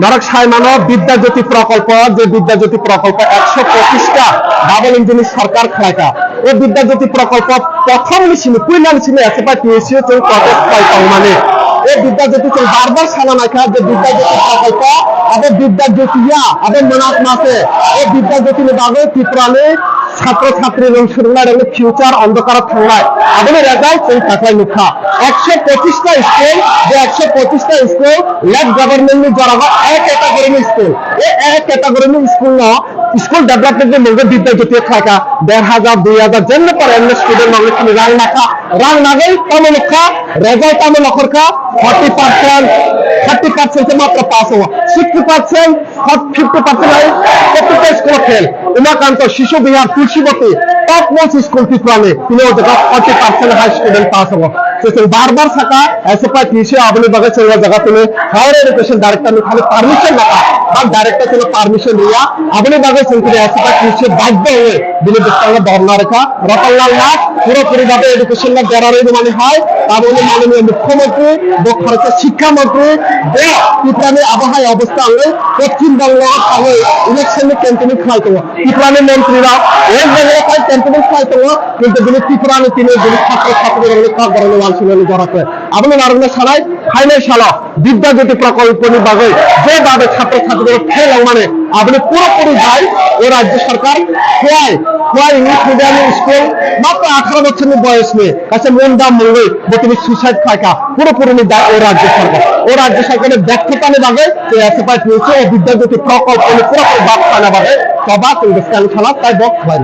নরক সাই মানব বিদ্যাজ্যোতি প্রকল্প যে বিদ্যাজ্যোতি প্রকল্প 125টা ডাবল ইঞ্জিন সরকার খায়কা এই বিদ্যাজ্যোতি প্রকল্প প্রথম নিশিনি কুইলান সিনে আছে বা টিএসসি চল প্রজেক্ট পাইতাম মানে এই বিদ্যাজ্যোতি চল বারবার সানা নাখা যে বিদ্যাজ্যোতি প্রকল্প আবে বিদ্যাজ্যোতিয়া আবে মনাত মাসে এই বিদ্যাজ্যোতি বাগে ত্রিপুরালে ছাত্র ছাত্রী এবং সুরুলার ফিউচার অন্ধকার থাকায় আবে রেজাল্ট চল থাকায় নুখা 125টা স্কুল যে 125টা স্কুল লেফট গভর্নমেন্ট জরাবা এক ক্যাটাগরি স্কুল এই এক ক্যাটাগরি স্কুল না স্কুল ডেভেলপমেন্টের মধ্যে বিদ্যাজ্যোতি থাকা 1,500 2,000 জন্য পরে এমনি স্টুডেন্ট মধ্যে তুমি রাং নাগেই কম লেখা রেজাল্ট আমি লখরকা 30% से मात्र पास हुआ 60% 50% প্রত্যেকটা school fail Umakanta Shishu Bihar Tulsibati top most school ত্রিপুরালে তিনও जगह 40% हाई स्टूडेंट पास हुआ तो बार-बार सका ऐसे पर पीछे आपने बगल चलवा जगह तुम्हें हायर एजुकेशन डायरेक्टर ने खाली परमिशन लगा और डायरेक्टर से परमिशन लिया अपने बगल चलते ऐसे पर पीछे बाध्य हुए दिल्ली विस्तार बर्णा रेखा रतनलाल नाथ পুরোপুরি ভাবে এডুকেশন না দেওয়ার মানে হয় তার মানে মাননীয় মুখ্যমন্ত্রী দক্ষিণ শিক্ষামন্ত্রী ত্রিপুরানের আবহাওয়া অবস্থা হলে পশ্চিমবঙ্গ তাহলে ইলেকশনে ক্যাম্পেইন খাইতো ত্রিপুরানের মন্ত্রীরা এই জায়গায় ক্যাম্পেইন খাইতো কিন্তু দিনে ত্রিপুরানে তিনি ছাত্র ছাত্রীদের কাজ করানো মানুষের জড়াতে আপনি নারঙ্গ সালায় ফাইনাল সালা বিদ্যাজ্যোতি প্রকল্প নির্বাগে যেভাবে ছাত্র ছাত্রীদের ফেল মানে আপনি পুরোপুরি দায় ও রাজ্য সরকার খোয়াই ইংলিশ মিডিয়াম স্কুল মাত্র 18 বছরের বয়স নিয়ে কাছে মন দাম মঙ্গল তুমি সুসাইড খাইকা পুরোপুরি দায় ও রাজ্য সরকারের ব্যর্থতা নিবাগে এসএফআই নিয়েছে ও বিদ্যাজ্যোতি প্রকল্প পুরোপুরি বাদ পানা বাদে সবা কিন্তু খেলা তাই বক হয়